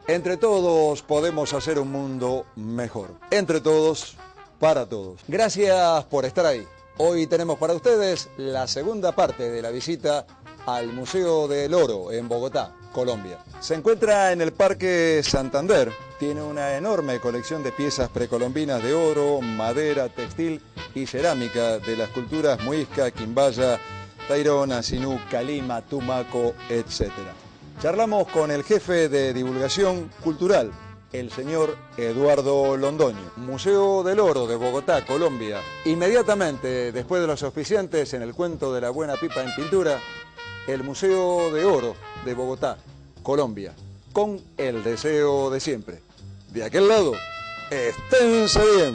Entre todos podemos hacer un mundo mejor. Entre todos, para todos. Gracias por estar ahí. Hoy tenemos para ustedes la segunda parte de la visita al Museo del Oro en Bogotá, Colombia. Se encuentra en el Parque Santander. Tiene una enorme colección de piezas precolombinas de oro, madera, textil y cerámica de las culturas muisca, quimbaya, tairona, sinú, calima, tumaco, etc. Charlamos con el jefe de divulgación cultural, el señor Eduardo Londoño. Museo del Oro de Bogotá, Colombia. Inmediatamente después de los auspiciantes, en el cuento de la buena pipa en pintura, el Museo de Oro de Bogotá, Colombia, con el deseo de siempre. De aquel lado, esténse bien.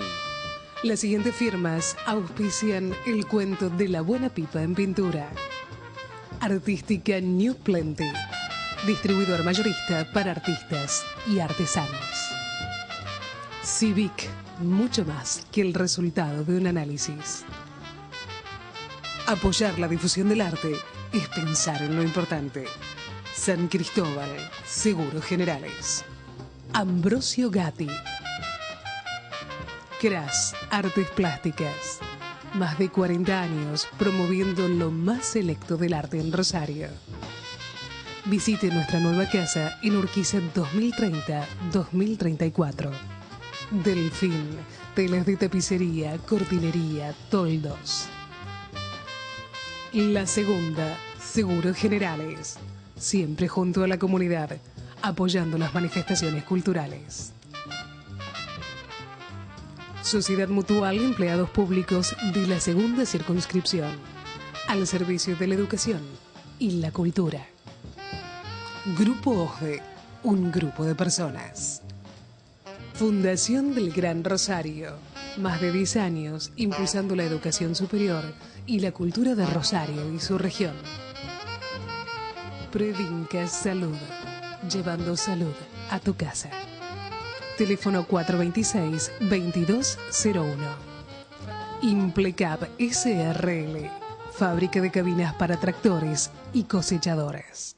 Las siguientes firmas auspician el cuento de la buena pipa en pintura. Artística New Plenty, distribuidor mayorista para artistas y artesanos. Civic, mucho más que el resultado de un análisis. Apoyar la difusión del arte es pensar en lo importante. San Cristóbal, Seguros Generales. Ambrosio Gatti. Cras, Artes Plásticas. Más de 40 años promoviendo lo más selecto del arte en Rosario. Visite nuestra nueva casa en Urquiza 2030-2034. Delfín, telas de tapicería, cortinería, toldos. La Segunda, Seguros Generales. Siempre junto a la comunidad, apoyando las manifestaciones culturales. Sociedad Mutual Empleados Públicos de la Segunda Circunscripción. Al servicio de la educación y la cultura. Grupo OSDE, un grupo de personas. Fundación del Gran Rosario. Más de 10 años impulsando la educación superior y la cultura de Rosario y su región. Predinca Salud, llevando salud a tu casa. Teléfono 426-2201. Implecab SRL, fábrica de cabinas para tractores y cosechadoras.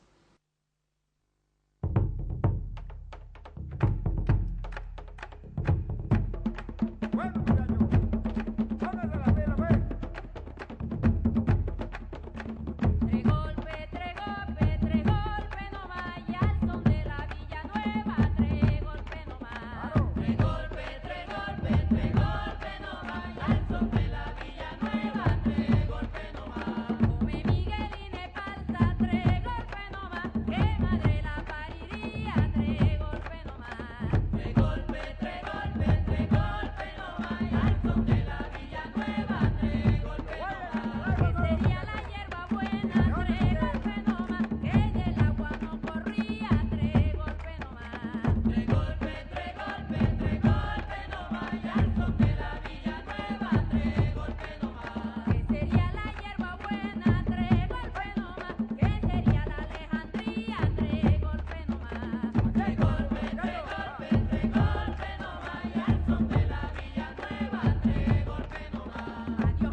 Adiós.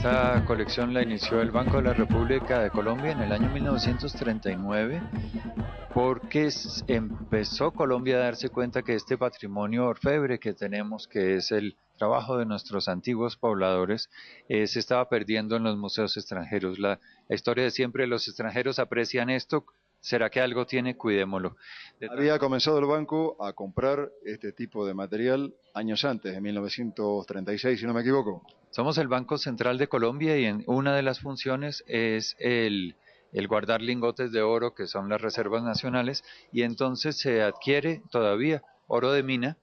Esta colección la inició el Banco de la República de Colombia en el año 1939 porque empezó Colombia a darse cuenta que este patrimonio orfebre que tenemos, que es el trabajo de nuestros antiguos pobladores, se estaba perdiendo en los museos extranjeros. La historia de siempre, los extranjeros aprecian esto, ¿será que algo tiene? Cuidémoslo. Había comenzado el banco a comprar este tipo de material años antes, en 1936, si no me equivoco. Somos el Banco Central de Colombia y una de las funciones es el guardar lingotes de oro, que son las reservas nacionales, y entonces se adquiere todavía oro de mina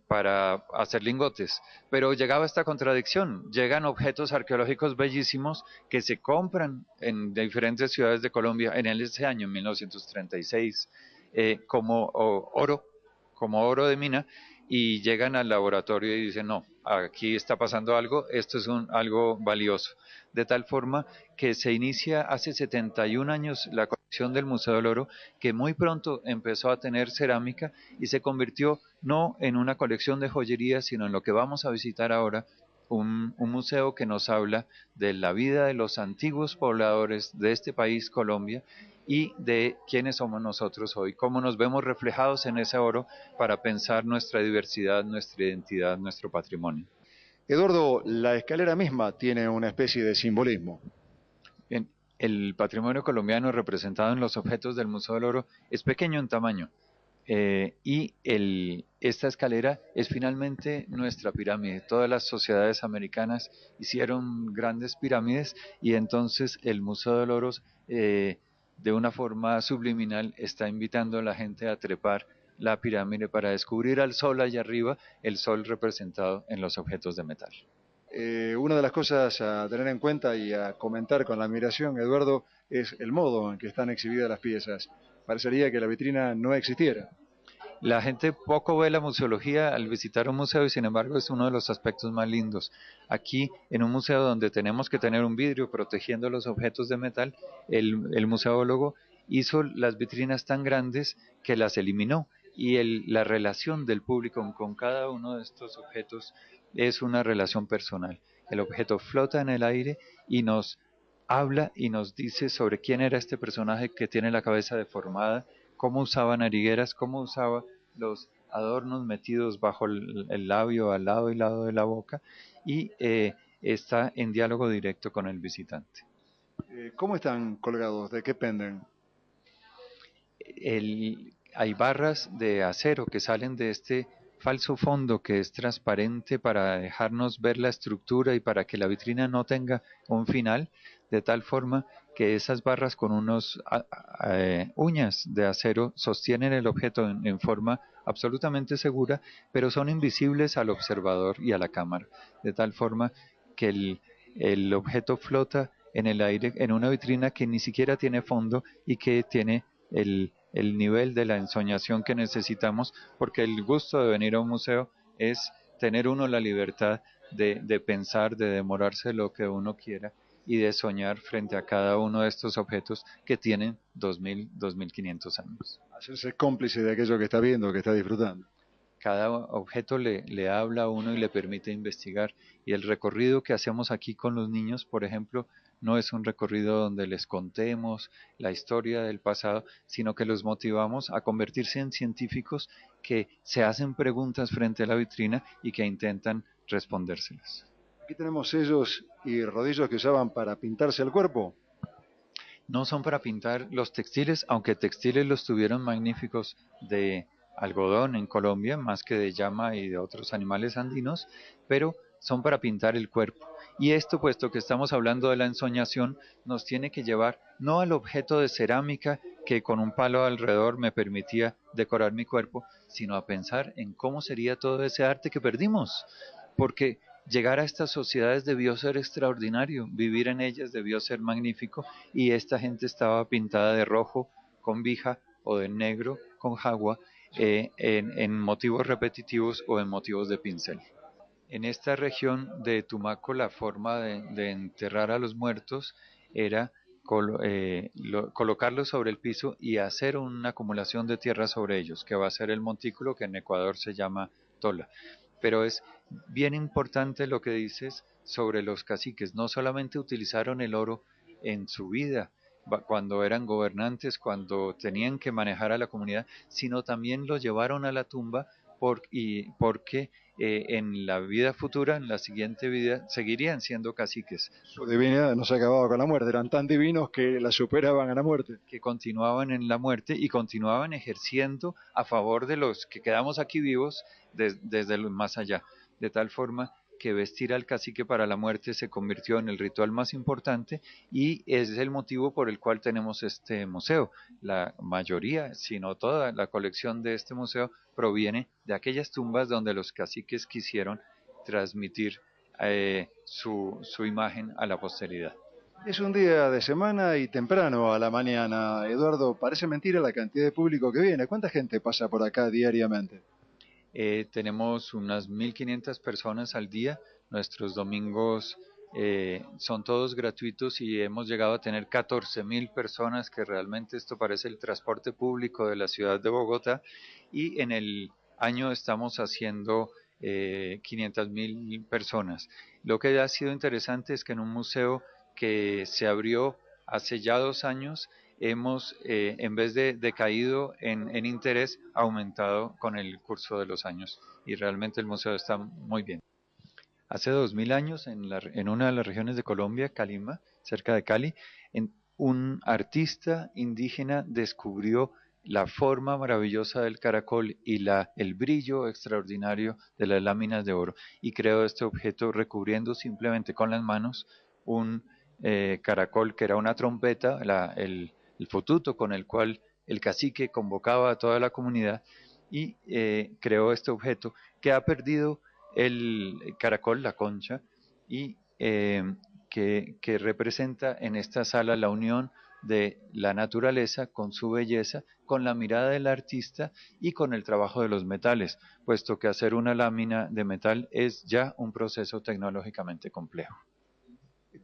para hacer lingotes. Pero llegaba esta contradicción, llegan objetos arqueológicos bellísimos que se compran en diferentes ciudades de Colombia en ese año, en 1936, como oro de mina, y llegan al laboratorio y dicen, no, aquí está pasando algo, esto es algo valioso. De tal forma que se inicia hace 71 años la colección del Museo del Oro, que muy pronto empezó a tener cerámica y se convirtió no en una colección de joyería, sino en lo que vamos a visitar ahora, un museo que nos habla de la vida de los antiguos pobladores de este país, Colombia, y de quiénes somos nosotros hoy, cómo nos vemos reflejados en ese oro para pensar nuestra diversidad, nuestra identidad, nuestro patrimonio. Eduardo, la escalera misma tiene una especie de simbolismo. Bien, el patrimonio colombiano representado en los objetos del Museo del Oro es pequeño en tamaño, esta escalera es finalmente nuestra pirámide. Todas las sociedades americanas hicieron grandes pirámides y entonces el Museo del Oro, de una forma subliminal, está invitando a la gente a trepar la pirámide para descubrir al sol allá arriba, el sol representado en los objetos de metal. Una de las cosas a tener en cuenta y a comentar con la admiración, Eduardo, es el modo en que están exhibidas las piezas. Parecería que la vitrina no existiera. La gente poco ve la museología al visitar un museo y sin embargo es uno de los aspectos más lindos. Aquí en un museo donde tenemos que tener un vidrio protegiendo los objetos de metal, el museólogo hizo las vitrinas tan grandes que las eliminó y la relación del público con cada uno de estos objetos es una relación personal. El objeto flota en el aire y nos habla y nos dice sobre quién era este personaje que tiene la cabeza deformada, cómo usaba narigueras, cómo usaba los adornos metidos bajo el labio, al lado y lado de la boca, y está en diálogo directo con el visitante. ¿Cómo están colgados? ¿De qué penden? Hay barras de acero que salen de este falso fondo que es transparente para dejarnos ver la estructura y para que la vitrina no tenga un final, de tal forma que esas barras con unos uñas de acero sostienen el objeto en forma absolutamente segura, pero son invisibles al observador y a la cámara, de tal forma que el objeto flota en el aire en una vitrina que ni siquiera tiene fondo y que tiene el nivel de la ensoñación que necesitamos, porque el gusto de venir a un museo es tener uno la libertad de pensar, de demorarse lo que uno quiera y de soñar frente a cada uno de estos objetos que tienen 2000, 2500 años. Hacerse cómplice de aquello que está viendo, que está disfrutando. Cada objeto le habla a uno y le permite investigar. Y el recorrido que hacemos aquí con los niños, por ejemplo, no es un recorrido donde les contemos la historia del pasado, sino que los motivamos a convertirse en científicos que se hacen preguntas frente a la vitrina y que intentan respondérselas. Aquí tenemos sellos y rodillos que usaban para pintarse el cuerpo. No son para pintar los textiles, aunque textiles los tuvieron magníficos de algodón en Colombia, más que de llama y de otros animales andinos, pero son para pintar el cuerpo. Y esto, puesto que estamos hablando de la ensoñación, nos tiene que llevar no al objeto de cerámica que con un palo alrededor me permitía decorar mi cuerpo, sino a pensar en cómo sería todo ese arte que perdimos. Porque llegar a estas sociedades debió ser extraordinario, vivir en ellas debió ser magnífico, y esta gente estaba pintada de rojo con vija o de negro con jagua, en motivos repetitivos o en motivos de pincel. En esta región de Tumaco la forma de enterrar a los muertos era colocarlos sobre el piso y hacer una acumulación de tierra sobre ellos, que va a ser el montículo que en Ecuador se llama tola. Pero es bien importante lo que dices sobre los caciques. No solamente utilizaron el oro en su vida, cuando eran gobernantes, cuando tenían que manejar a la comunidad, sino también lo llevaron a la tumba porque en la vida futura, en la siguiente vida, seguirían siendo caciques, Su divinidad no se acababa con la muerte, eran tan divinos que la superaban a la muerte. que continuaban en la muerte y continuaban ejerciendo a favor de los que quedamos aquí vivos desde el más allá, de tal forma que vestir al cacique para la muerte se convirtió en el ritual más importante y es el motivo por el cual tenemos este museo. La mayoría, si no toda la colección de este museo proviene de aquellas tumbas donde los caciques quisieron transmitir su imagen a la posteridad. Es un día de semana y temprano a la mañana. Eduardo, parece mentira la cantidad de público que viene. ¿Cuánta gente pasa por acá diariamente? Tenemos unas 1.500 personas al día. Nuestros domingos son todos gratuitos y hemos llegado a tener 14.000 personas, que realmente esto parece el transporte público de la ciudad de Bogotá. Y en el año estamos haciendo 500.000 personas. Lo que ha sido interesante es que en un museo que se abrió hace ya 2 años, hemos, en vez de decaído en interés, aumentado con el curso de los años y realmente el museo está muy bien. Hace 2000 años, en una de las regiones de Colombia, Calima, cerca de Cali, un artista indígena descubrió la forma maravillosa del caracol y el brillo extraordinario de las láminas de oro y creó este objeto recubriendo simplemente con las manos un caracol que era una trompeta, el fotuto con el cual el cacique convocaba a toda la comunidad y creó este objeto que ha perdido el caracol, la concha, y que representa en esta sala la unión de la naturaleza con su belleza, con la mirada del artista y con el trabajo de los metales, puesto que hacer una lámina de metal es ya un proceso tecnológicamente complejo.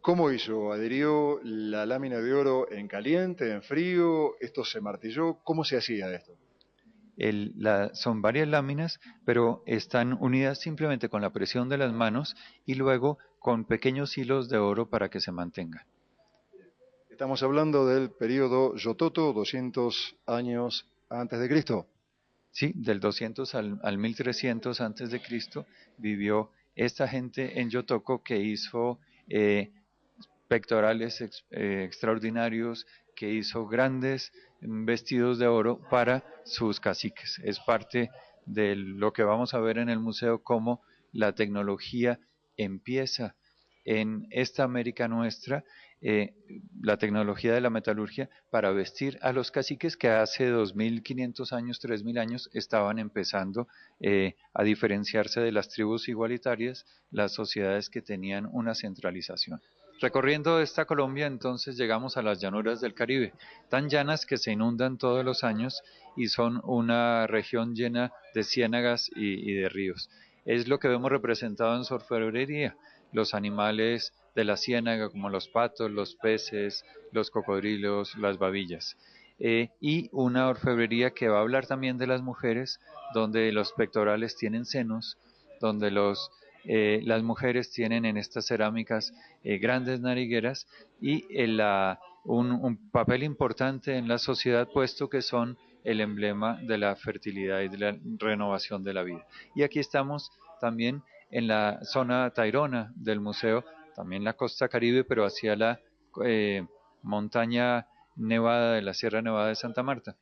¿Cómo hizo? ¿Adhirió la lámina de oro en caliente, en frío? ¿Esto se martilló? ¿Cómo se hacía esto? Son varias láminas, pero están unidas simplemente con la presión de las manos y luego con pequeños hilos de oro para que se mantengan. Estamos hablando del periodo Yototo, 200 años antes de Cristo. Sí, del 200 al 1300 antes de Cristo vivió esta gente en Yotoco que hizo pectorales extraordinarios, que hizo grandes vestidos de oro para sus caciques. Es parte de lo que vamos a ver en el museo, cómo la tecnología empieza en esta América nuestra, eh, la tecnología de la metalurgia para vestir a los caciques que hace 2500 años, 3000 años estaban empezando a diferenciarse de las tribus igualitarias, las sociedades que tenían una centralización. Recorriendo esta Colombia, entonces llegamos a las llanuras del Caribe, tan llanas que se inundan todos los años y son una región llena de ciénagas y de ríos. Es lo que vemos representado en su orfebrería, los animales de la ciénaga como los patos, los peces, los cocodrilos, las babillas. Y una orfebrería que va a hablar también de las mujeres, donde los pectorales tienen senos, donde las mujeres tienen en estas cerámicas grandes narigueras y un papel importante en la sociedad, puesto que son el emblema de la fertilidad y de la renovación de la vida. Y aquí estamos también en la zona tairona del museo, también la costa Caribe, pero hacia la montaña nevada de la Sierra Nevada de Santa Marta.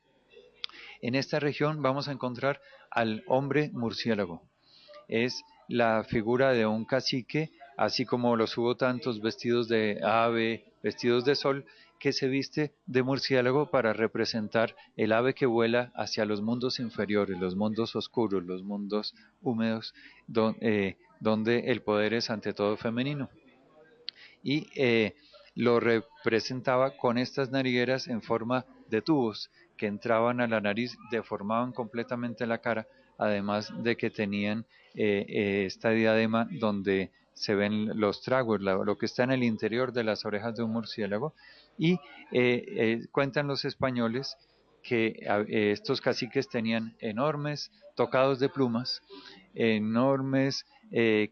En esta región vamos a encontrar al hombre murciélago. Es la figura de un cacique, así como los hubo tantos vestidos de ave, vestidos de sol, que se viste de murciélago para representar el ave que vuela hacia los mundos inferiores, los mundos oscuros, los mundos húmedos, donde el poder es ante todo femenino. Y lo representaba con estas narigueras en forma de tubos que entraban a la nariz, deformaban completamente la cara, además de que tenían esta diadema donde se ven los tragos, lo que está en el interior de las orejas de un murciélago, y cuentan los españoles que estos caciques tenían enormes tocados de plumas, enormes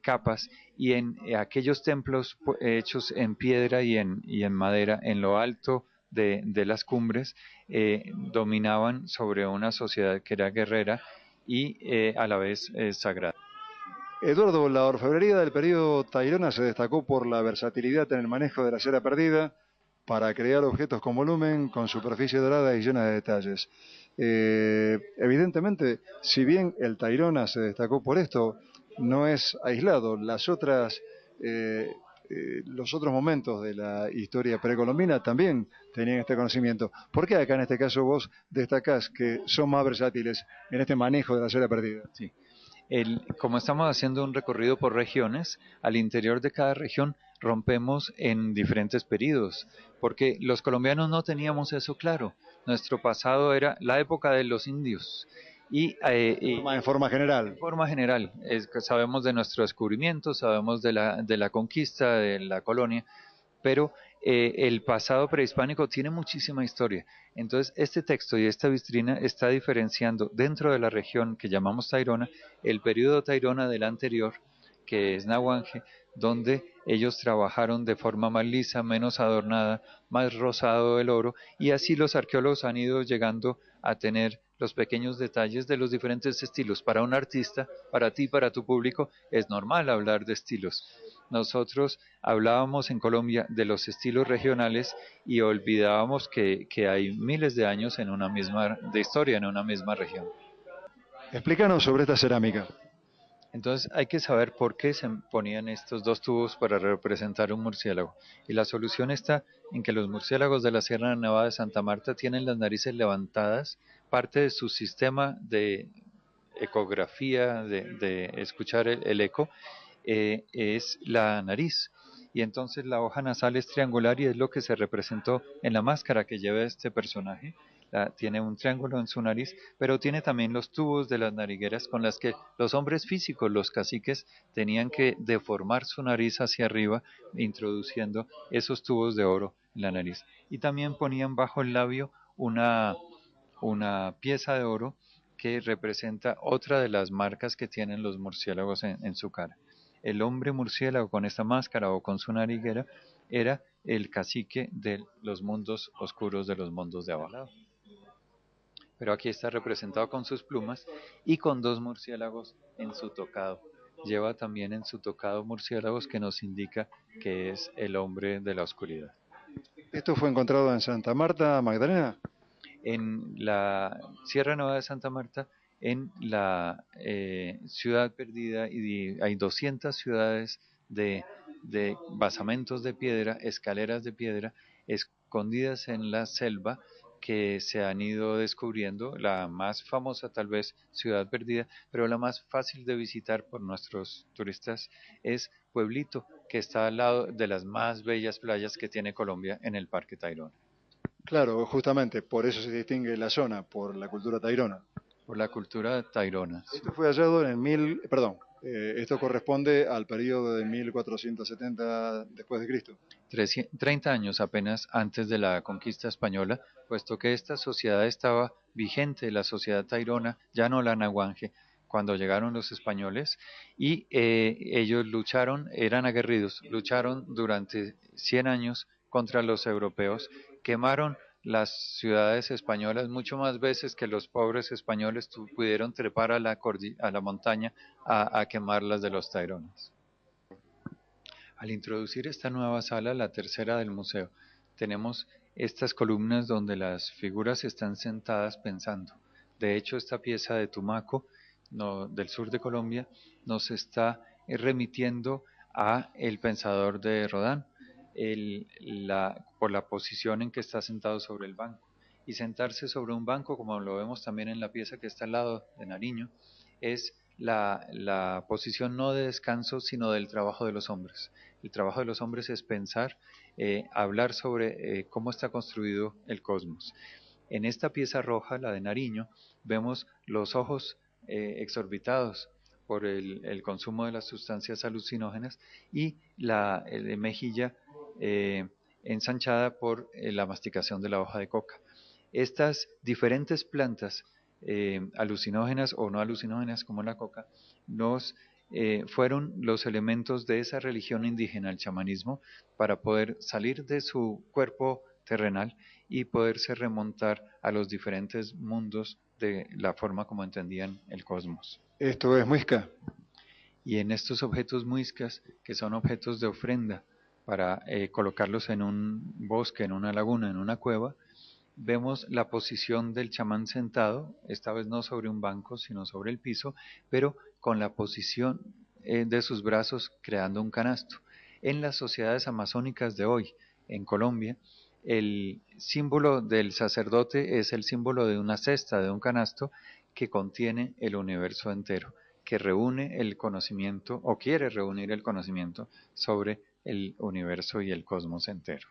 capas, y en aquellos templos hechos en piedra y en madera, en lo alto de las cumbres, dominaban sobre una sociedad que era guerrera y a la vez sagrada. Eduardo, la orfebrería del periodo Tayrona se destacó por la versatilidad en el manejo de la cera perdida para crear objetos con volumen, con superficie dorada y llena de detalles. Evidentemente, si bien el Tayrona se destacó por esto, no es aislado. Los otros momentos de la historia precolombina también tenían este conocimiento. ¿Por qué acá en este caso vos destacás que son más versátiles en este manejo de la cera perdida? Sí. Como estamos haciendo un recorrido por regiones, al interior de cada región rompemos en diferentes periodos, porque los colombianos no teníamos eso claro. Nuestro pasado era la época de los indios En forma general. en forma general, sabemos de nuestro descubrimiento, sabemos de la conquista, de la colonia, pero el pasado prehispánico tiene muchísima historia. Entonces, este texto y esta vitrina está diferenciando dentro de la región que llamamos Tayrona, el periodo Tayrona del anterior, que es Nahuange, donde ellos trabajaron de forma más lisa, menos adornada, más rosado el oro, y así los arqueólogos han ido llegando a tener los pequeños detalles de los diferentes estilos. Para un artista, para ti, para tu público, es normal hablar de estilos. Nosotros hablábamos en Colombia de los estilos regionales y olvidábamos que hay miles de años de historia en una misma región. Explícanos sobre esta cerámica. Entonces hay que saber por qué se ponían estos dos tubos para representar un murciélago. Y la solución está en que los murciélagos de la Sierra Nevada de Santa Marta tienen las narices levantadas, parte de su sistema de ecografía, de escuchar el eco, es la nariz. Y entonces la hoja nasal es triangular y es lo que se representó en la máscara que lleva este personaje. Tiene un triángulo en su nariz, pero tiene también los tubos de las narigueras con las que los hombres físicos, los caciques, tenían que deformar su nariz hacia arriba, introduciendo esos tubos de oro en la nariz. Y también ponían bajo el labio una pieza de oro que representa otra de las marcas que tienen los murciélagos en su cara. El hombre murciélago con esta máscara o con su nariguera era el cacique de los mundos oscuros, de los mundos de abajo. Pero aquí está representado con sus plumas y con dos murciélagos en su tocado. Lleva también en su tocado murciélagos que nos indica que es el hombre de la oscuridad. ¿Esto fue encontrado en Santa Marta, Magdalena? En la Sierra Nevada de Santa Marta, en la ciudad perdida, y hay 200 ciudades de basamentos de piedra, escaleras de piedra, escondidas en la selva, que se han ido descubriendo. La más famosa tal vez Ciudad Perdida, pero la más fácil de visitar por nuestros turistas es Pueblito, que está al lado de las más bellas playas que tiene Colombia en el Parque Tayrona. Claro, justamente, por eso se distingue la zona, por la cultura tayrona. Por la cultura tayrona. Sí. Esto fue hallado en esto corresponde al periodo de 1470 después de Cristo. 30 años apenas antes de la conquista española, puesto que esta sociedad estaba vigente, la sociedad tayrona, ya no la nahuange, cuando llegaron los españoles, y ellos lucharon, eran aguerridos, lucharon durante 100 años contra los europeos, quemaron las ciudades españolas mucho más veces que los pobres españoles pudieron trepar a la montaña a quemarlas de los tairones. Al introducir esta nueva sala, la tercera del museo, tenemos estas columnas donde las figuras están sentadas pensando. De hecho, esta pieza de Tumaco, del sur de Colombia, nos está remitiendo a El Pensador de Rodin, por la posición en que está sentado sobre el banco. Y sentarse sobre un banco, como lo vemos también en la pieza que está al lado de Nariño, es la posición no de descanso, sino del trabajo de los hombres. El trabajo de los hombres es pensar, hablar sobre cómo está construido el cosmos. En esta pieza roja, la de Nariño, vemos los ojos exorbitados por el consumo de las sustancias alucinógenas y la mejilla ensanchada por la masticación de la hoja de coca. Estas diferentes plantas, alucinógenas o no alucinógenas como la coca, fueron los elementos de esa religión indígena, el chamanismo, para poder salir de su cuerpo terrenal y poderse remontar a los diferentes mundos de la forma como entendían el cosmos. Esto es muisca. Y en estos objetos muiscas, que son objetos de ofrenda, para colocarlos en un bosque, en una laguna, en una cueva, vemos la posición del chamán sentado, esta vez no sobre un banco, sino sobre el piso, pero con la posición de sus brazos creando un canasto. En las sociedades amazónicas de hoy, en Colombia, el símbolo del sacerdote es el símbolo de una cesta, de un canasto que contiene el universo entero, que reúne el conocimiento o quiere reunir el conocimiento sobre el universo y el cosmos entero.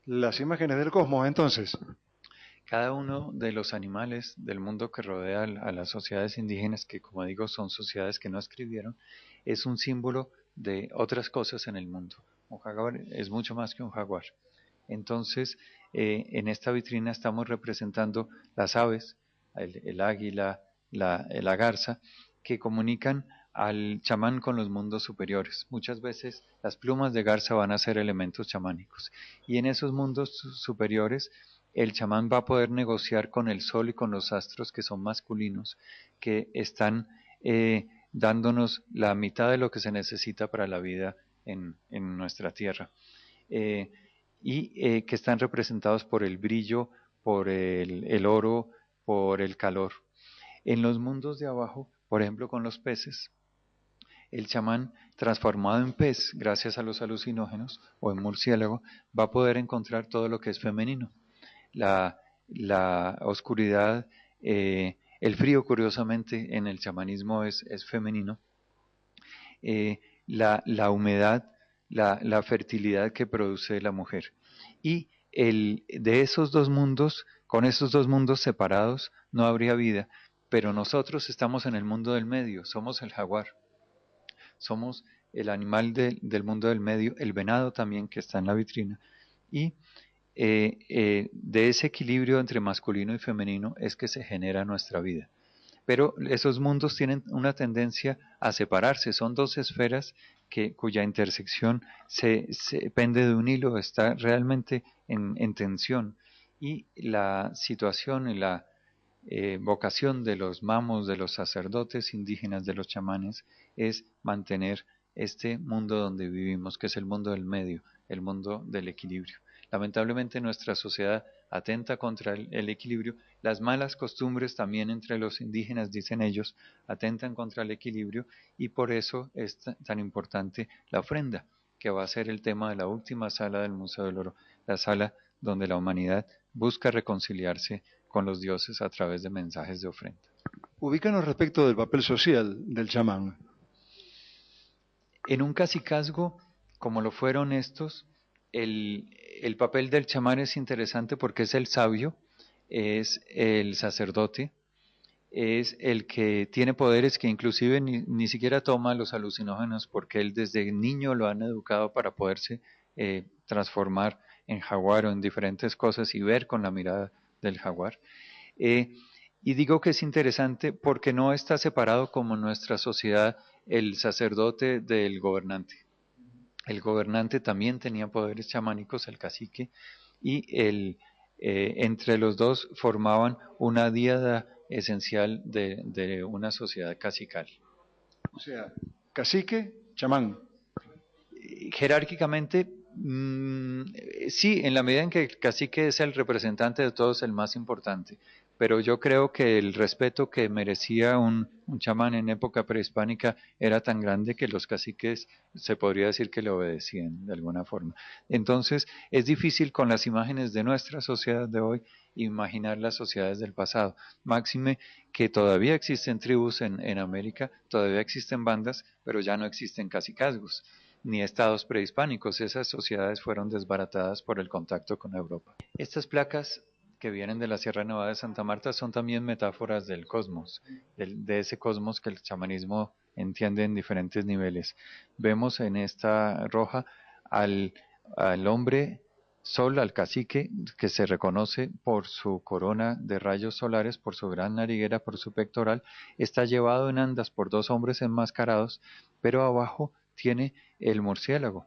Las imágenes del cosmos, entonces. Cada uno de los animales del mundo que rodea a las sociedades indígenas, que como digo son sociedades que no escribieron, es un símbolo de otras cosas en el mundo. Un jaguar es mucho más que un jaguar. Entonces, en esta vitrina estamos representando las aves, el águila, la garza, que comunican al chamán con los mundos superiores. Muchas veces las plumas de garza van a ser elementos chamánicos. Y en esos mundos superiores, el chamán va a poder negociar con el sol y con los astros que son masculinos, que están dándonos la mitad de lo que se necesita para la vida en nuestra tierra. Que están representados por el brillo, por el oro, por el calor. En los mundos de abajo, por ejemplo con los peces, el chamán transformado en pez, gracias a los alucinógenos, o en murciélago, va a poder encontrar todo lo que es femenino. La oscuridad, el frío, curiosamente, en el chamanismo es femenino. La humedad, la fertilidad que produce la mujer. Y de esos dos mundos, con esos dos mundos separados, no habría vida, pero nosotros estamos en el mundo del medio, somos el jaguar, somos el animal del mundo del medio, el venado también que está en la vitrina, y de ese equilibrio entre masculino y femenino es que se genera nuestra vida. Pero esos mundos tienen una tendencia a separarse, son dos esferas cuya intersección se pende de un hilo, está realmente en tensión. Y la situación y la vocación de los mamos, de los sacerdotes indígenas, de los chamanes, es mantener este mundo donde vivimos, que es el mundo del medio, el mundo del equilibrio. Lamentablemente nuestra sociedad atenta contra el equilibrio. Las malas costumbres también entre los indígenas, dicen ellos, atentan contra el equilibrio y por eso es tan importante la ofrenda, que va a ser el tema de la última sala del Museo del Oro, la sala donde la humanidad busca reconciliarse con los dioses a través de mensajes de ofrenda. Ubícanos respecto del papel social del chamán. En un cacicazgo, como lo fueron estos, el papel del chamán es interesante porque es el sabio, es el sacerdote, es el que tiene poderes que inclusive ni siquiera toma los alucinógenos porque él desde niño lo han educado para poderse transformar en jaguar o en diferentes cosas y ver con la mirada del jaguar. Y digo que es interesante porque no está separado como en nuestra sociedad el sacerdote del gobernante. El gobernante también tenía poderes chamánicos, el cacique, y entre los dos formaban una díada esencial de una sociedad cacical. O sea, cacique, chamán. Jerárquicamente, sí, en la medida en que el cacique es el representante de todos, el más importante, pero yo creo que el respeto que merecía un chamán en época prehispánica era tan grande que los caciques se podría decir que le obedecían de alguna forma. Entonces, es difícil con las imágenes de nuestra sociedad de hoy imaginar las sociedades del pasado. Máxime que todavía existen tribus en América, todavía existen bandas, pero ya no existen cacicazgos ni estados prehispánicos. Esas sociedades fueron desbaratadas por el contacto con Europa. Estas placas que vienen de la Sierra Nevada de Santa Marta son también metáforas del cosmos, de ese cosmos que el chamanismo entiende en diferentes niveles. Vemos en esta roja al hombre sol al cacique, que se reconoce por su corona de rayos solares, por su gran nariguera, por su pectoral, está llevado en andas por dos hombres enmascarados, pero abajo tiene el murciélago.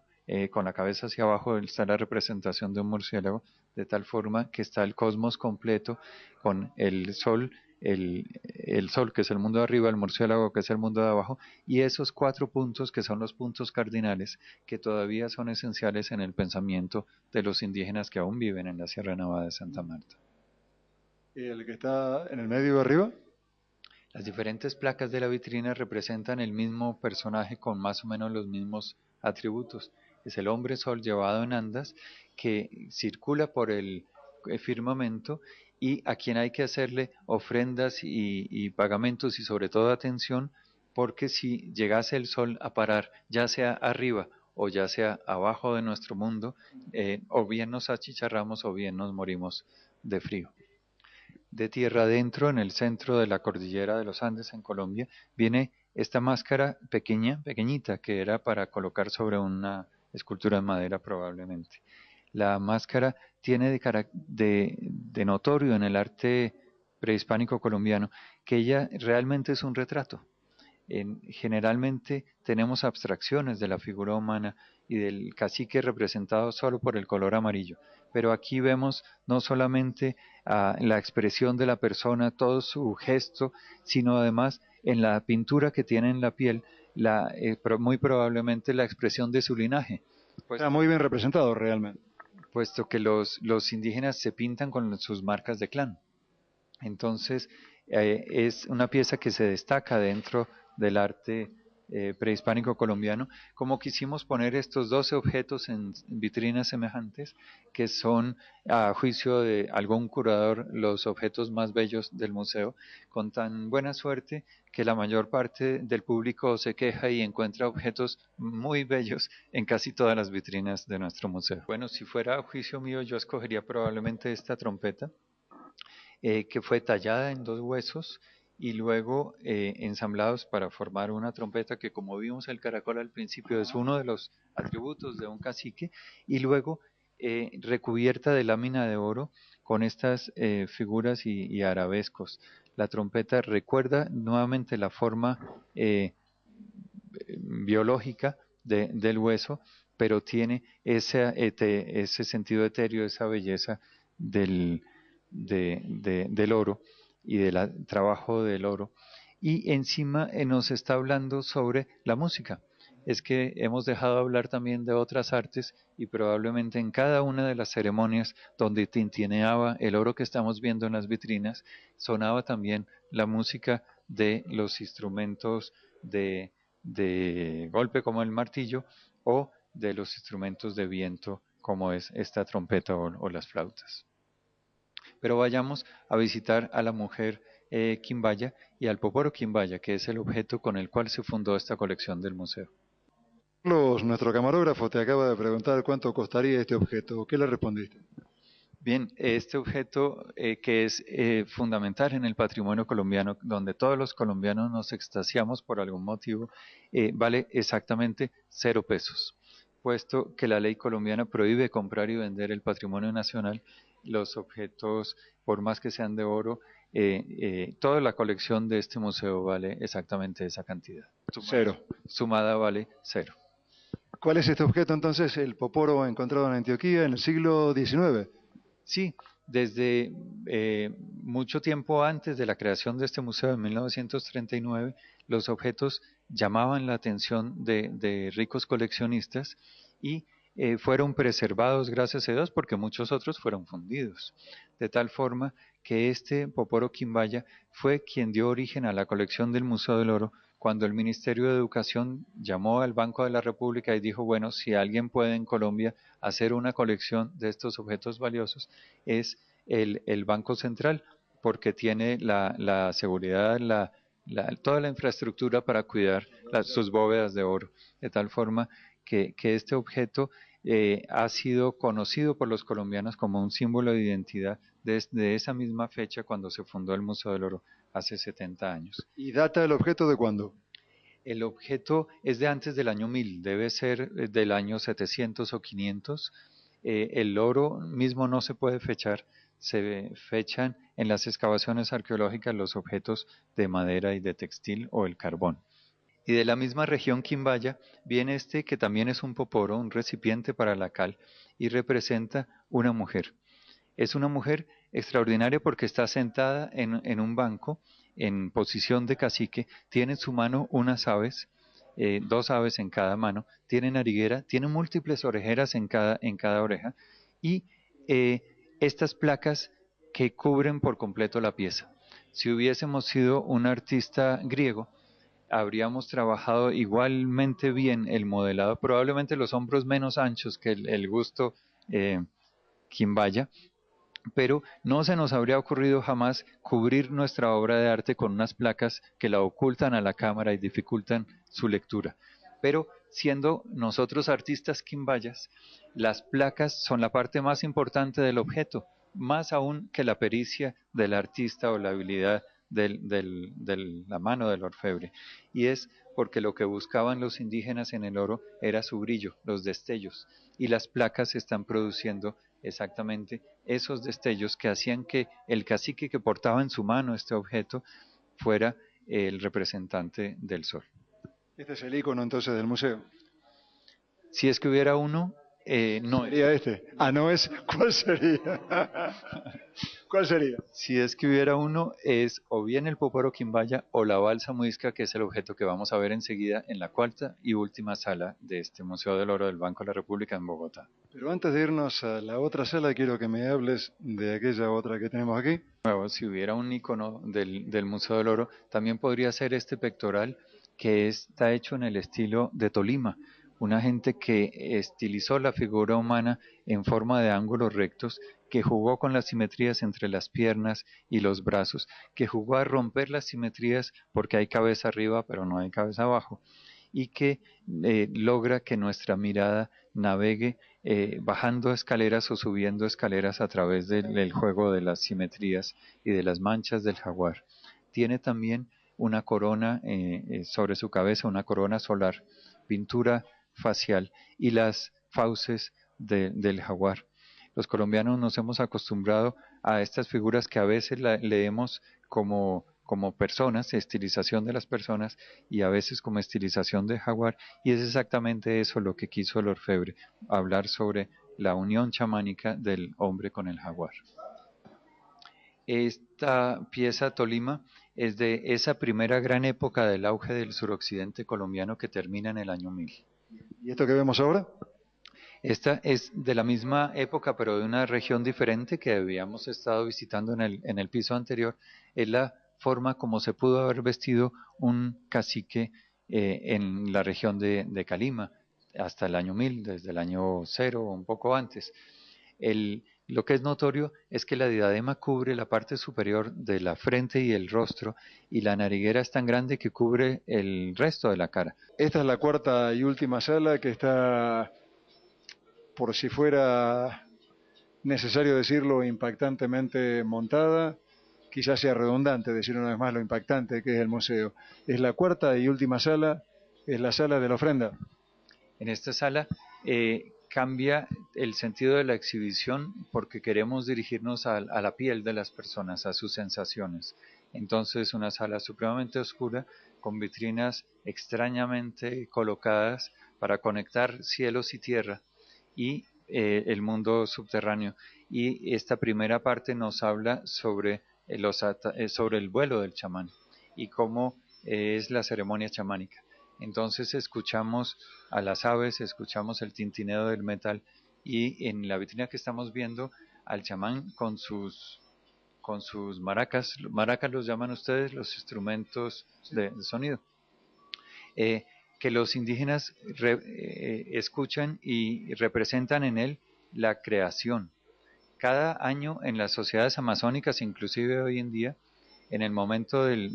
Con la cabeza hacia abajo está la representación de un murciélago, de tal forma que está el cosmos completo con el sol, el sol que es el mundo de arriba, el murciélago que es el mundo de abajo, y esos 4 puntos que son los puntos cardinales que todavía son esenciales en el pensamiento de los indígenas que aún viven en la Sierra Nevada de Santa Marta. ¿Y el que está en el medio arriba? Las diferentes placas de la vitrina representan el mismo personaje con más o menos los mismos atributos. Es el hombre sol llevado en andas que circula por el firmamento y a quien hay que hacerle ofrendas y pagamentos y sobre todo atención, porque si llegase el sol a parar ya sea arriba o ya sea abajo de nuestro mundo, o bien nos achicharramos o bien nos morimos de frío. De tierra adentro, en el centro de la cordillera de los Andes en Colombia, viene esta máscara pequeña, pequeñita, que era para colocar sobre una escultura de madera probablemente. La máscara tiene de notorio en el arte prehispánico colombiano que ella realmente es un retrato. Generalmente tenemos abstracciones de la figura humana y del cacique representado solo por el color amarillo, pero aquí vemos no solamente la expresión de la persona, todo su gesto, sino además en la pintura que tiene en la piel, muy probablemente la expresión de su linaje. Está muy bien representado realmente. Puesto que los indígenas se pintan con sus marcas de clan. Entonces, es una pieza que se destaca dentro del arte prehispánico colombiano, como quisimos poner estos 12 objetos en vitrinas semejantes, que son, a juicio de algún curador, los objetos más bellos del museo, con tan buena suerte que la mayor parte del público se queja y encuentra objetos muy bellos en casi todas las vitrinas de nuestro museo. Bueno, si fuera a juicio mío, yo escogería probablemente esta trompeta, que fue tallada en 2 huesos y luego ensamblados para formar una trompeta que, como vimos el caracol al principio, es uno de los atributos de un cacique, y luego recubierta de lámina de oro con estas figuras y arabescos. La trompeta recuerda nuevamente la forma biológica del hueso, pero tiene ese sentido etéreo, esa belleza del oro y del trabajo del oro. Y encima nos está hablando sobre la música. Es que hemos dejado hablar también de otras artes y probablemente en cada una de las ceremonias donde tintineaba el oro que estamos viendo en las vitrinas, sonaba también la música de los instrumentos de golpe como el martillo o de los instrumentos de viento como es esta trompeta o las flautas. Pero vayamos a visitar a la mujer quimbaya y al poporo quimbaya, que es el objeto con el cual se fundó esta colección del museo. Carlos, nuestro camarógrafo te acaba de preguntar cuánto costaría este objeto. ¿Qué le respondiste? Bien, este objeto que es fundamental en el patrimonio colombiano, donde todos los colombianos nos extasiamos por algún motivo, vale exactamente 0 pesos, puesto que la ley colombiana prohíbe comprar y vender el patrimonio nacional. Los objetos, por más que sean de oro, toda la colección de este museo vale exactamente esa cantidad. Cero. Sumada vale 0. ¿Cuál es este objeto entonces? El poporo encontrado en Antioquía en el siglo XIX. Sí, desde mucho tiempo antes de la creación de este museo en 1939, los objetos llamaban la atención de ricos coleccionistas y fueron preservados, gracias a Dios, porque muchos otros fueron fundidos. De tal forma que este poporo quimbaya fue quien dio origen a la colección del Museo del Oro, cuando el Ministerio de Educación llamó al Banco de la República y dijo, bueno, si alguien puede en Colombia hacer una colección de estos objetos valiosos, es el Banco Central, porque tiene la seguridad, toda la infraestructura para cuidar sus bóvedas de oro, de tal forma que este objeto ha sido conocido por los colombianos como un símbolo de identidad desde esa misma fecha cuando se fundó el Museo del Oro hace 70 años. ¿Y data el objeto de cuándo? El objeto es de antes del año 1000, debe ser del año 700 o 500. El oro mismo no se puede fechar, se fechan en las excavaciones arqueológicas los objetos de madera y de textil o el carbón. Y de la misma región Quimbaya viene este que también es un poporo, un recipiente para la cal, y representa una mujer. Es una mujer extraordinaria porque está sentada en un banco en posición de cacique, tiene en su mano unas aves, dos aves en cada mano, tiene nariguera, tiene múltiples orejeras en cada oreja y eh, estas placas que cubren por completo la pieza. Si hubiésemos sido un artista griego, habríamos trabajado igualmente bien el modelado, probablemente los hombros menos anchos que el gusto Quimbaya, pero no se nos habría ocurrido jamás cubrir nuestra obra de arte con unas placas que la ocultan a la cámara y dificultan su lectura. Pero siendo nosotros artistas quimbayas, las placas son la parte más importante del objeto, más aún que la pericia del artista o la habilidad de la mano del orfebre. Y es porque lo que buscaban los indígenas en el oro era su brillo, los destellos, y las placas están produciendo exactamente esos destellos que hacían que el cacique que portaba en su mano este objeto fuera el representante del sol. Este es el icono entonces del museo. Si es que hubiera uno, no ¿Sería este? Ah, no es. ¿Cuál sería? ¿Cuál sería? Si es que hubiera uno, es o bien el Poporo Quimbaya o la balsa muisca, que es el objeto que vamos a ver enseguida en la cuarta y última sala de este Museo del Oro del Banco de la República en Bogotá. Pero antes de irnos a la otra sala, quiero que me hables de aquella otra que tenemos aquí. Nuevo, si hubiera un icono del Museo del Oro, también podría ser este pectoral que está hecho en el estilo de Tolima, una gente que estilizó la figura humana en forma de ángulos rectos, que jugó con las simetrías entre las piernas y los brazos, que jugó a romper las simetrías porque hay cabeza arriba pero no hay cabeza abajo, y que logra que nuestra mirada navegue bajando escaleras o subiendo escaleras a través del juego de las simetrías y de las manchas del jaguar. Tiene también una corona sobre su cabeza, una corona solar, pintura facial y las fauces del jaguar. Los colombianos nos hemos acostumbrado a estas figuras que a veces leemos como personas, estilización de las personas y a veces como estilización de jaguar, y es exactamente eso lo que quiso el orfebre, hablar sobre la unión chamánica del hombre con el jaguar. Esta pieza Tolima es de esa primera gran época del auge del suroccidente colombiano que termina en el año 1000. ¿Y esto que vemos ahora? Esta es de la misma época, pero de una región diferente que habíamos estado visitando en el piso anterior. Es la forma como se pudo haber vestido un cacique en la región de Calima hasta el año 1000, desde el año 0 o un poco antes. Lo que es notorio es que la diadema cubre la parte superior de la frente y el rostro, y la nariguera es tan grande que cubre el resto de la cara. Esta es la cuarta y última sala que está, por si fuera necesario decirlo, impactantemente montada. Quizás sea redundante decir una vez más lo impactante que es el museo. Es la cuarta y última sala, es la sala de la ofrenda. En esta sala cambia el sentido de la exhibición porque queremos dirigirnos a la piel de las personas, a sus sensaciones. Entonces, una sala supremamente oscura con vitrinas extrañamente colocadas para conectar cielos y tierra y el mundo subterráneo. Y esta primera parte nos habla sobre el vuelo del chamán y cómo es la ceremonia chamánica. Entonces escuchamos a las aves, escuchamos el tintineo del metal y en la vitrina que estamos viendo al chamán con sus maracas los llaman ustedes, los instrumentos de sonido, que los indígenas escuchan y representan en él la creación. Cada año en las sociedades amazónicas, inclusive hoy en día, en el momento de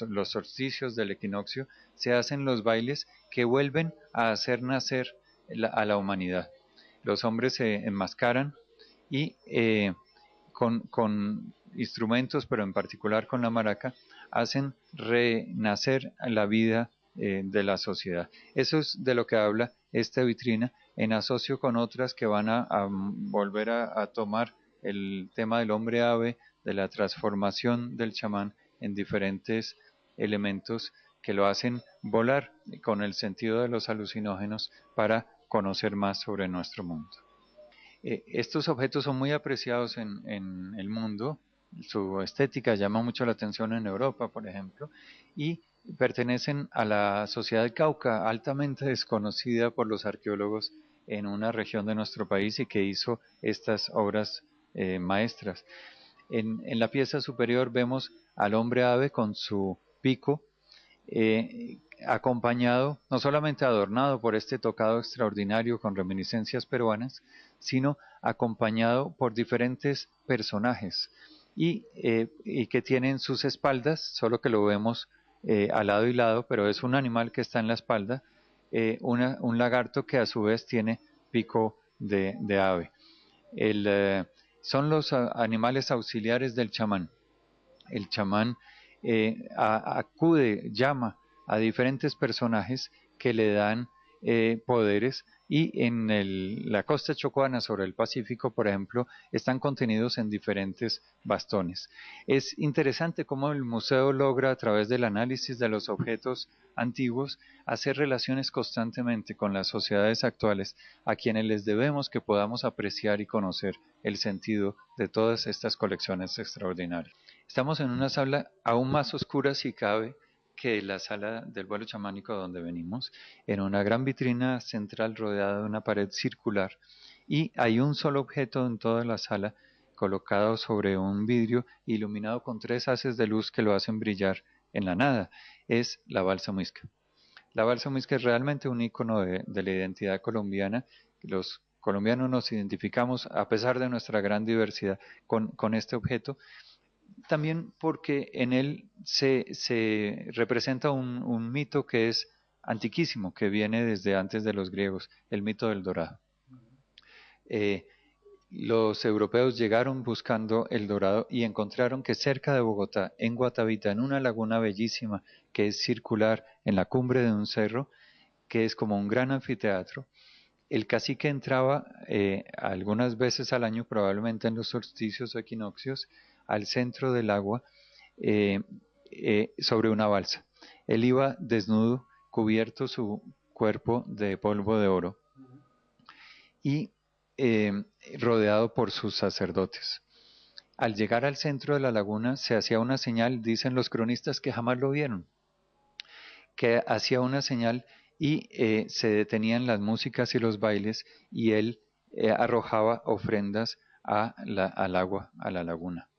los solsticios del equinoccio, se hacen los bailes que vuelven a hacer nacer a la humanidad. Los hombres se enmascaran y con instrumentos, pero en particular con la maraca, hacen renacer la vida de la sociedad. Eso es de lo que habla esta vitrina, en asocio con otras que van a volver a tomar el tema del hombre ave, de la transformación del chamán en diferentes elementos que lo hacen volar con el sentido de los alucinógenos para conocer más sobre nuestro mundo. Estos objetos son muy apreciados en el mundo, su estética llama mucho la atención en Europa, por ejemplo, y pertenecen a la sociedad del Cauca, altamente desconocida por los arqueólogos en una región de nuestro país y que hizo estas obras maestras. En la pieza superior vemos al hombre ave con su pico, acompañado, no solamente adornado por este tocado extraordinario con reminiscencias peruanas, sino acompañado por diferentes personajes y que tienen sus espaldas, solo que lo vemos al lado y lado, pero es un animal que está en la espalda, un lagarto que a su vez tiene pico de ave. Son los animales auxiliares del chamán. El chamán acude, llama a diferentes personajes que le dan poderes y en la costa chocuana sobre el Pacífico, por ejemplo, están contenidos en diferentes bastones. Es interesante cómo el museo logra, a través del análisis de los objetos antiguos, hacer relaciones constantemente con las sociedades actuales, a quienes les debemos que podamos apreciar y conocer el sentido de todas estas colecciones extraordinarias. Estamos en una sala aún más oscura, si cabe, que la sala del vuelo chamánico donde venimos, en una gran vitrina central rodeada de una pared circular, y hay un solo objeto en toda la sala colocado sobre un vidrio iluminado con 3 haces de luz que lo hacen brillar en la nada. Es la balsa muisca. La balsa muisca es realmente un icono de la identidad colombiana. Los colombianos nos identificamos, a pesar de nuestra gran diversidad, con este objeto, también porque en él se representa un mito que es antiquísimo, que viene desde antes de los griegos, el mito del dorado. Los europeos llegaron buscando el dorado y encontraron que cerca de Bogotá, en Guatavita, en una laguna bellísima que es circular en la cumbre de un cerro, que es como un gran anfiteatro, el cacique entraba algunas veces al año, probablemente en los solsticios o equinoccios, al centro del agua sobre una balsa. Él iba desnudo, cubierto su cuerpo de polvo de oro y rodeado por sus sacerdotes. Al llegar al centro de la laguna se hacía una señal, dicen los cronistas que jamás lo vieron, que hacía una señal y se detenían las músicas y los bailes y él arrojaba ofrendas al agua, a la laguna.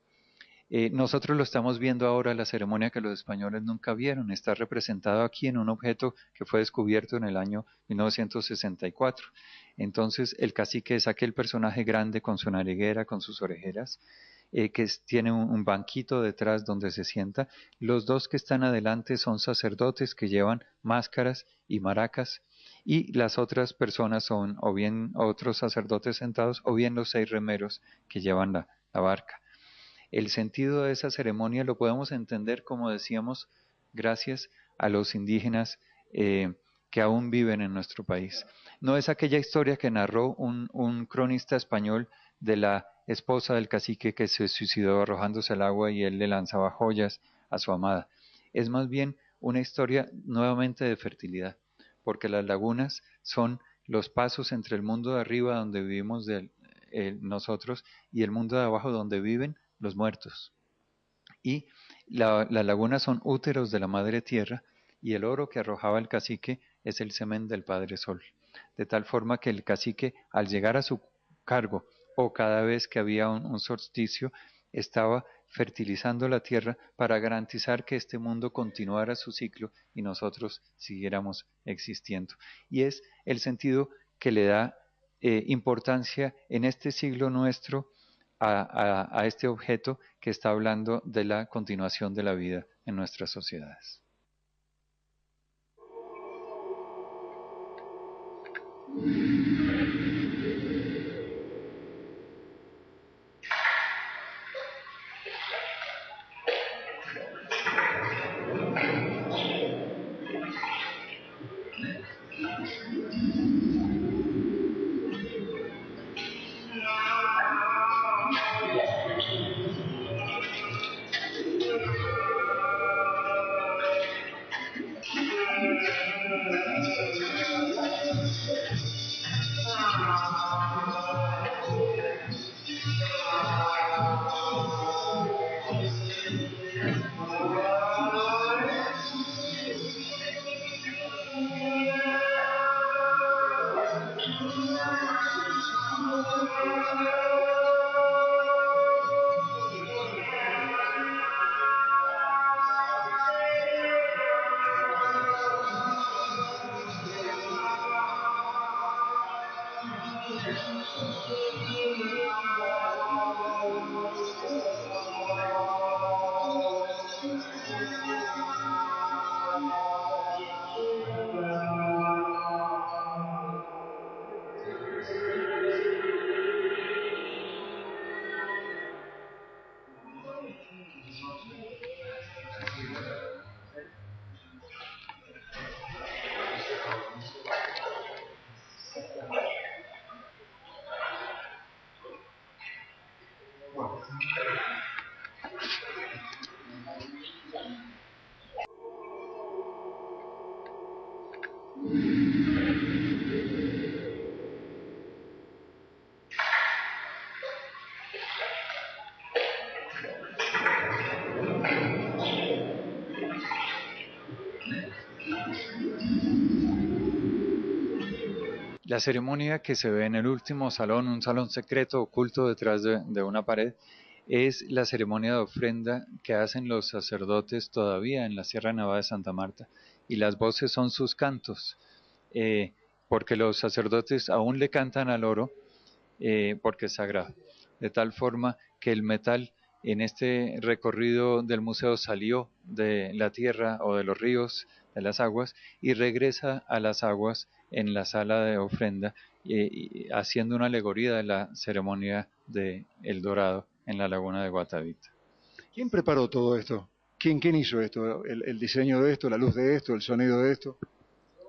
Nosotros lo estamos viendo ahora, la ceremonia que los españoles nunca vieron. Está representado aquí en un objeto que fue descubierto en el año 1964. Entonces, el cacique es aquel personaje grande con su nariguera, con sus orejeras, que tiene un banquito detrás donde se sienta. Los 2 que están adelante son sacerdotes que llevan máscaras y maracas, y las otras personas son o bien otros sacerdotes sentados o bien los 6 remeros que llevan la barca. El sentido de esa ceremonia lo podemos entender, como decíamos, gracias a los indígenas que aún viven en nuestro país. No es aquella historia que narró un cronista español de la esposa del cacique que se suicidó arrojándose al agua y él le lanzaba joyas a su amada. Es más bien una historia nuevamente de fertilidad, porque las lagunas son los pasos entre el mundo de arriba donde vivimos nosotros y el mundo de abajo donde viven los muertos. Y las lagunas son úteros de la madre tierra y el oro que arrojaba el cacique es el semen del Padre Sol. De tal forma que el cacique, al llegar a su cargo o cada vez que había un solsticio, estaba fertilizando la tierra para garantizar que este mundo continuara su ciclo y nosotros siguiéramos existiendo. Y es el sentido que le da importancia en este siglo nuestro a este objeto que está hablando de la continuación de la vida en nuestras sociedades. La ceremonia que se ve en el último salón, un salón secreto oculto detrás de una pared, es la ceremonia de ofrenda que hacen los sacerdotes todavía en la Sierra Nevada de Santa Marta. Y las voces son sus cantos, eh, porque los sacerdotes aún le cantan al oro, porque es sagrado. De tal forma que el metal en este recorrido del museo salió de la tierra o de los ríos, de las aguas, y regresa a las aguas en la sala de ofrenda, haciendo una alegoría de la ceremonia de El Dorado en la laguna de Guatavita. ¿Quién preparó todo esto? ¿Quién hizo esto? ¿El diseño de esto, la luz de esto, el sonido de esto?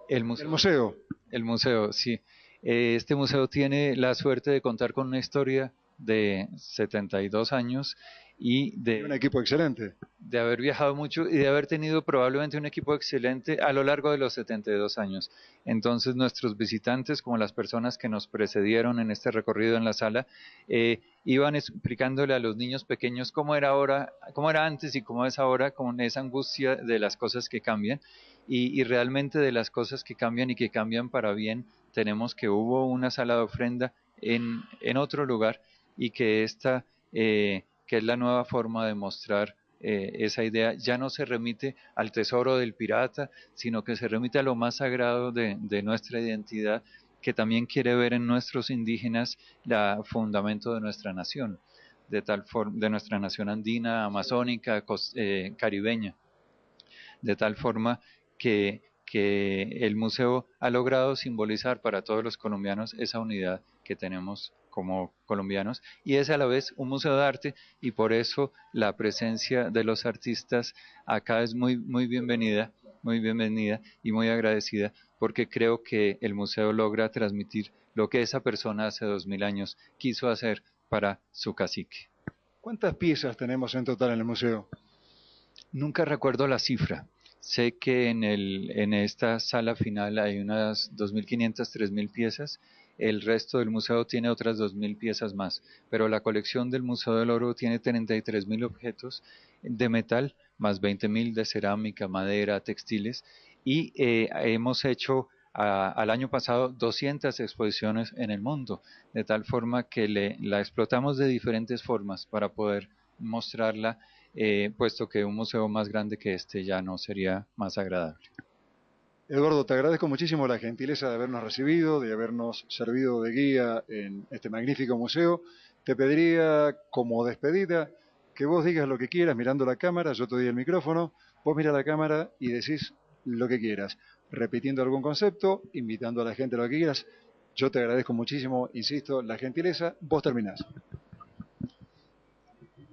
El museo. El museo. El museo, sí. Este museo tiene la suerte de contar con una historia de 72 años y Y un equipo excelente. de haber viajado mucho y de haber tenido probablemente un equipo excelente a lo largo de los 72 años. Entonces nuestros visitantes, como las personas que nos precedieron en este recorrido en la sala, iban explicándole a los niños pequeños cómo era ahora, cómo era antes y cómo es ahora, con esa angustia de las cosas que cambian y realmente de las cosas que cambian y que cambian para bien. Tenemos que hubo una sala de ofrenda en otro lugar y que esta, que es la nueva forma de mostrar esa idea, ya no se remite al tesoro del pirata, sino que se remite a lo más sagrado de nuestra identidad, que también quiere ver en nuestros indígenas el fundamento de nuestra nación, de tal forma, de nuestra nación andina, amazónica, caribeña, de tal forma que el museo ha logrado simbolizar para todos los colombianos esa unidad que tenemos como colombianos, y es a la vez un museo de arte, y por eso la presencia de los artistas acá es muy bienvenida y muy agradecida, porque creo que el museo logra transmitir lo que esa persona hace 2000 años quiso hacer para su cacique. ¿Cuántas piezas tenemos en total en el museo? Nunca recuerdo la cifra. Sé que en esta sala final hay unas 2.500, 3.000 piezas. El resto del museo tiene otras 2.000 piezas más, pero la colección del Museo del Oro tiene 33.000 objetos de metal, más 20.000 de cerámica, madera, textiles, y hemos hecho al año pasado 200 exposiciones en el mundo, de tal forma que la explotamos de diferentes formas para poder mostrarla, puesto que un museo más grande que este ya no sería más agradable. Eduardo, te agradezco muchísimo la gentileza de habernos recibido, de habernos servido de guía en este magnífico museo. Te pediría, como despedida, que vos digas lo que quieras mirando la cámara, yo te doy el micrófono, vos mira la cámara y decís lo que quieras, repitiendo algún concepto, invitando a la gente a lo que quieras. Yo te agradezco muchísimo, insisto, la gentileza, vos terminás.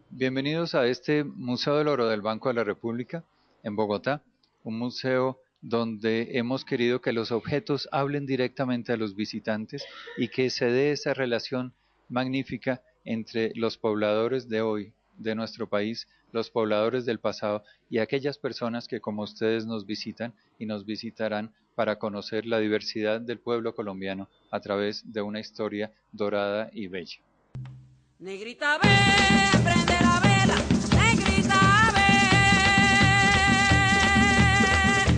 Bienvenidos a este Museo del Oro del Banco de la República en Bogotá, un museo donde hemos querido que los objetos hablen directamente a los visitantes y que se dé esa relación magnífica entre los pobladores de hoy, de nuestro país, los pobladores del pasado y aquellas personas que como ustedes nos visitan y nos visitarán para conocer la diversidad del pueblo colombiano a través de una historia dorada y bella. Negrita, ven, prende la vela, negrita, ven,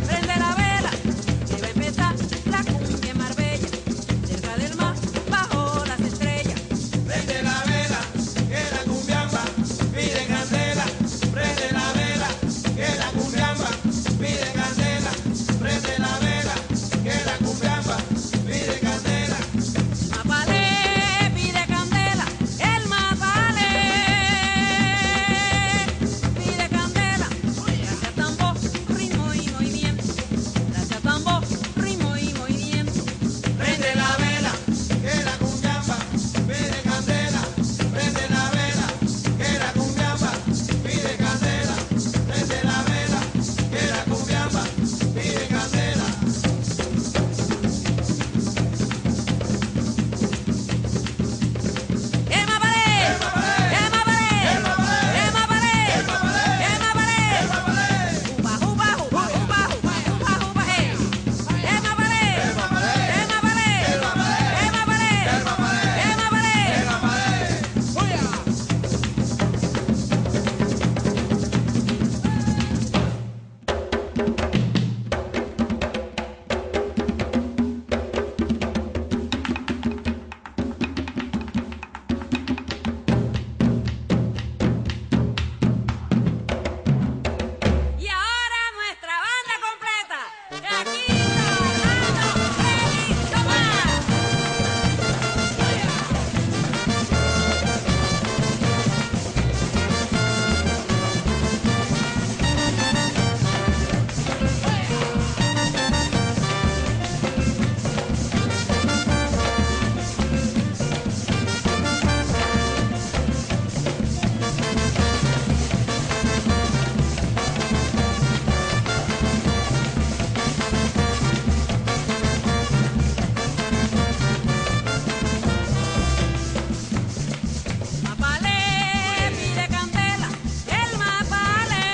prende la vela, que va a empezar la cumbia en Marbella, cerca del mar, bajo las estrellas. Prende la vela, que la cumbiamba pide candela. Prende la vela, que la cumbiamba pide candela. Prende la vela, que la cumbiamba pide candela. Mapalé pide candela, el mapalé pide candela. Gracias tambor, ritmo y movimiento. Gracias tambor, ritmo y movimiento. Prende la vela, que la cumbiamba pide candela. Prende la vela, que la cumbiamba pide candela. Prende la vela, que la cumbiamba pide candela. El mapalé, el mapalé, el mapalé, el mapalé, el mapalé. Upa, upa, upa, upa, upa, upa, upa, hey. El mapalé, el mapalé, el mapalé, el mapalé, el mapalé, el mapalé, el mapalé. Y ahora nuestra banda completa. Yaquito, Armando, Freddy, Tomás. Mapalé pide candela, el mapalé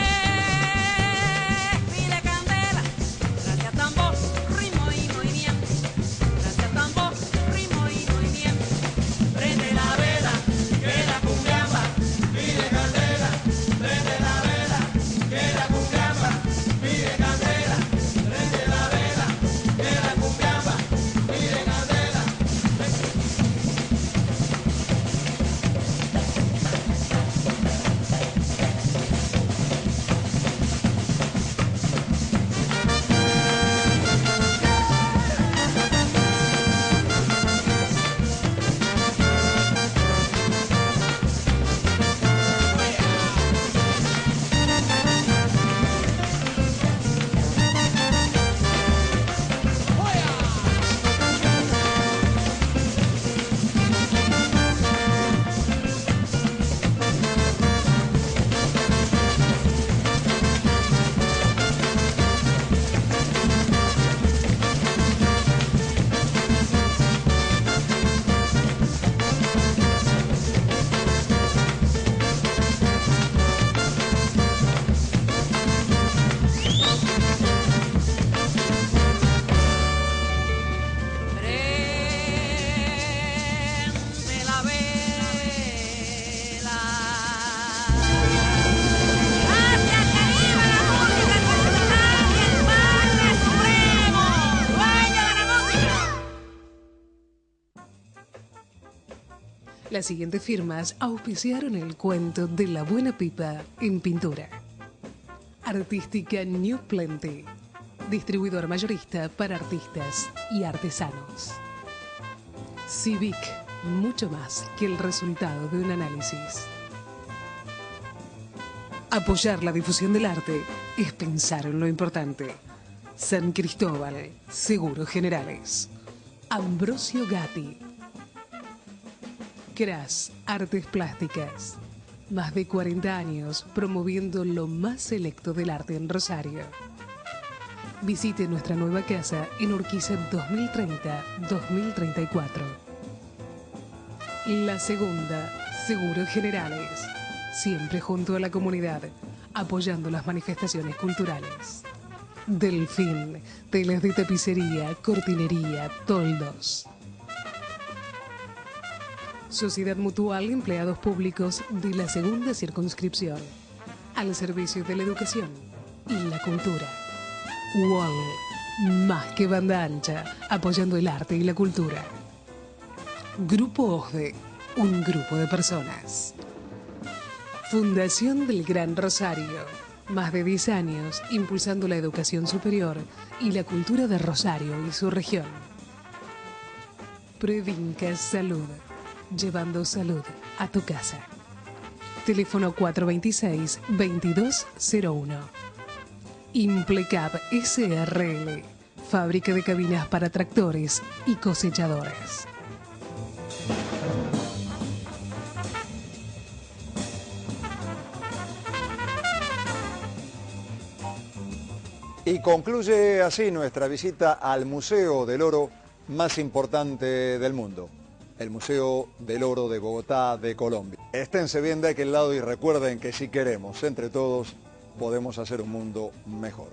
pide candela. Gracias tambor, ritmo y movimiento. Gracias tambor, ritmo y movimiento. Prende la vela, que la cumbiamba pide candela. Prende la vela, que la cumbiamba pide candela. Prende la vela, que la cumbiamba pide candela. Prende la vela. Hacia que viva la música tradicional y el padre supremo, dueño de la música. Las siguientes firmas auspiciaron el cuento de la buena pipa en pintura. Artística New Plenty, distribuidor mayorista para artistas y artesanos. Civic, mucho más que el resultado de un análisis. Apoyar la difusión del arte es pensar en lo importante. San Cristóbal, Seguros Generales. Ambrosio Gatti. Cras, Artes Plásticas. Más de 40 años promoviendo lo más selecto del arte en Rosario. Visite nuestra nueva casa en Urquiza 2030-2034. La Segunda, Seguros Generales. Siempre junto a la comunidad, apoyando las manifestaciones culturales. Delfín, telas de tapicería, cortinería, toldos. Sociedad Mutual Empleados Públicos de la Segunda Circunscripción. Al servicio de la educación y la cultura. Wall, más que banda ancha, apoyando el arte y la cultura. Grupo OSDE, un grupo de personas. Fundación del Gran Rosario, más de 10 años impulsando la educación superior y la cultura de Rosario y su región. Previnca Salud, llevando salud a tu casa. Teléfono 426-2201. Implecab SRL, fábrica de cabinas para tractores y cosechadores. Y concluye así nuestra visita al Museo del Oro más importante del mundo, el Museo del Oro de Bogotá, de Colombia. Esténse bien de aquel lado y recuerden que si queremos entre todos, podemos hacer un mundo mejor.